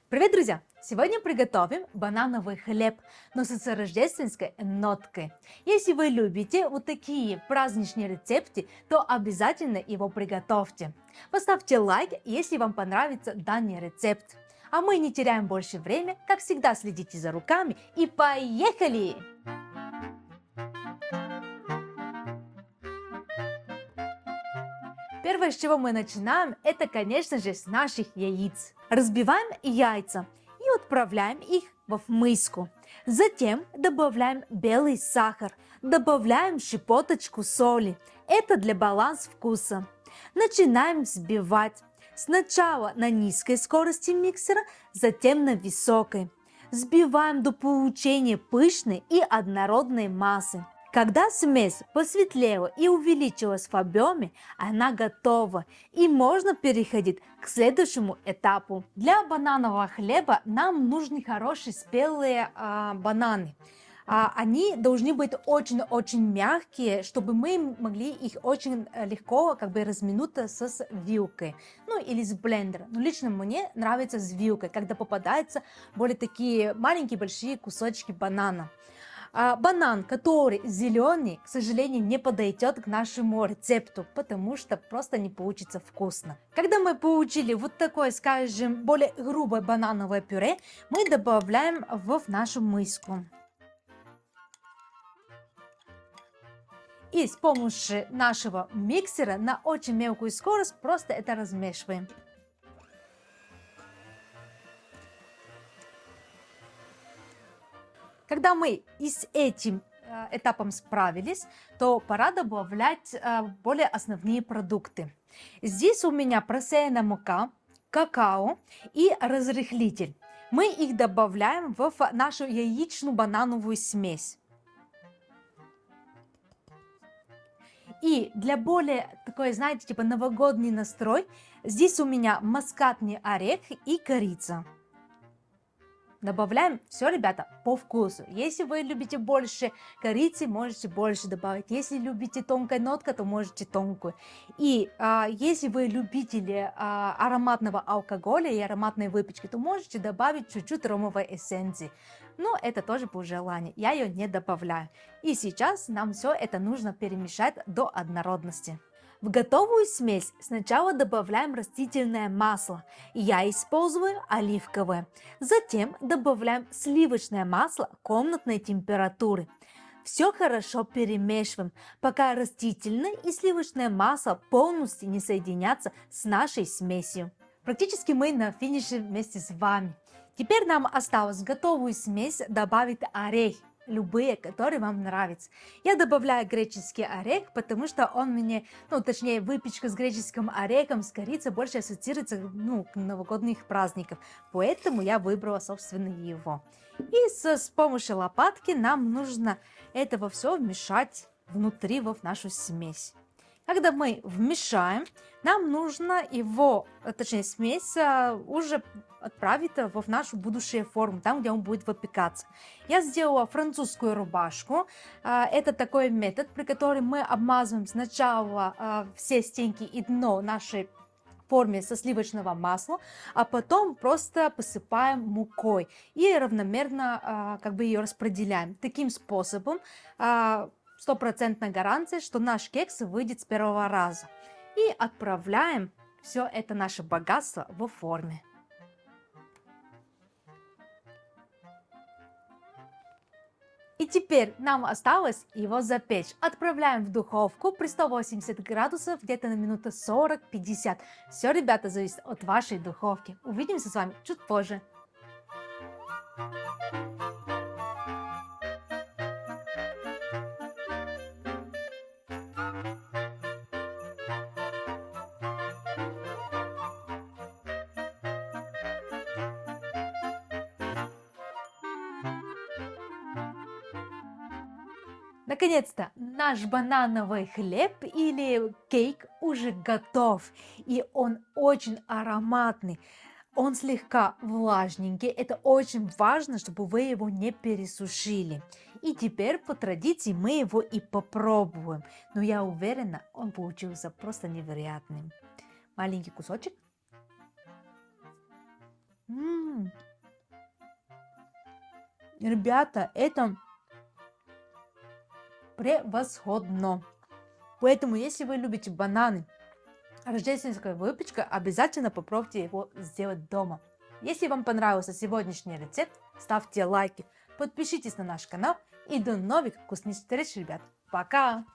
Привет, друзья! Сегодня приготовим банановый хлеб, но с рождественской ноткой. Если вы любите вот такие праздничные рецепты, то обязательно его приготовьте. Поставьте лайк, если вам понравится данный рецепт. А мы не теряем больше времени, как всегда следите за руками и поехали! Первое, с чего мы начинаем, это, конечно же, с наших яиц. Разбиваем яйца и отправляем их в миску. Затем добавляем белый сахар, добавляем щепоточку соли. Это для баланса вкуса. Начинаем взбивать. Сначала на низкой скорости миксера, затем на высокой. Взбиваем до получения пышной и однородной массы. Когда смесь посветлела и увеличилась в объеме, она готова и можно переходить к следующему этапу. Для бананового хлеба нам нужны хорошие спелые бананы. Они должны быть очень-очень мягкие, чтобы мы могли их очень легко разминуть с вилкой, ну или с блендера. Но лично мне нравится с вилкой, когда попадаются более такие маленькие большие кусочки банана. Банан, который зеленый, к сожалению, не подойдет к нашему рецепту, потому что просто не получится вкусно. Когда мы получили вот такое, скажем, более грубое банановое пюре, мы добавляем в нашу миску. И с помощью нашего миксера на очень мелкую скорость просто это размешиваем. Когда мы и с этим этапом справились, то пора добавлять более основные продукты. Здесь у меня просеянная мука, какао и разрыхлитель. Мы их добавляем в нашу яичную банановую смесь. И для более такой, знаете, типа новогодний настрой, здесь у меня мускатный орех и корица. Добавляем все, ребята, по вкусу. Если вы любите больше корицы, можете больше добавить. Если любите тонкая нотка, то можете тонкую. И если вы любители ароматного алкоголя и ароматной выпечки, то можете добавить чуть-чуть ромовой эссенции. Но это тоже по желанию. Я ее не добавляю. И сейчас нам все это нужно перемешать до однородности. В готовую смесь сначала добавляем растительное масло. Я использую оливковое. Затем добавляем сливочное масло комнатной температуры. Все хорошо перемешиваем, пока растительное и сливочное масло полностью не соединятся с нашей смесью. Практически мы на финише вместе с вами. Теперь нам осталось в готовую смесь добавить орех. Любые, которые вам нравятся. Я добавляю греческий орех, потому что он мне, точнее, выпечка с греческим орехом, с корицей больше ассоциируется, к новогодних праздникам. Поэтому я выбрала, собственно, его. И с помощью лопатки нам нужно этого все вмешать внутри в нашу смесь. Когда мы вмешаем, нам нужно его, точнее смесь, уже отправить в нашу будущую форму, там, где он будет выпекаться. Я сделала французскую рубашку. Это такой метод, при котором мы обмазываем сначала все стенки и дно нашей форме со сливочного масла, а потом просто посыпаем мукой и равномерно ее распределяем. Таким способом стопроцентная гарантия, что наш кекс выйдет с первого раза. И отправляем все это наше богатство в форме. И теперь нам осталось его запечь. Отправляем в духовку при 180 градусов где-то на минуты 40-50. Все, ребята, зависит от вашей духовки. Увидимся с вами чуть позже. Наконец-то наш банановый хлеб или кейк уже готов. И он очень ароматный. Он слегка влажненький. Это очень важно, чтобы вы его не пересушили. И теперь по традиции мы его и попробуем. Но я уверена, он получился просто невероятным. Маленький кусочек. М, Ребята, это превосходно. Поэтому, если вы любите бананы, рождественская выпечка, обязательно попробуйте его сделать дома. Если вам понравился сегодняшний рецепт, ставьте лайки, подпишитесь на наш канал и до новых вкусных встреч, ребят. Пока!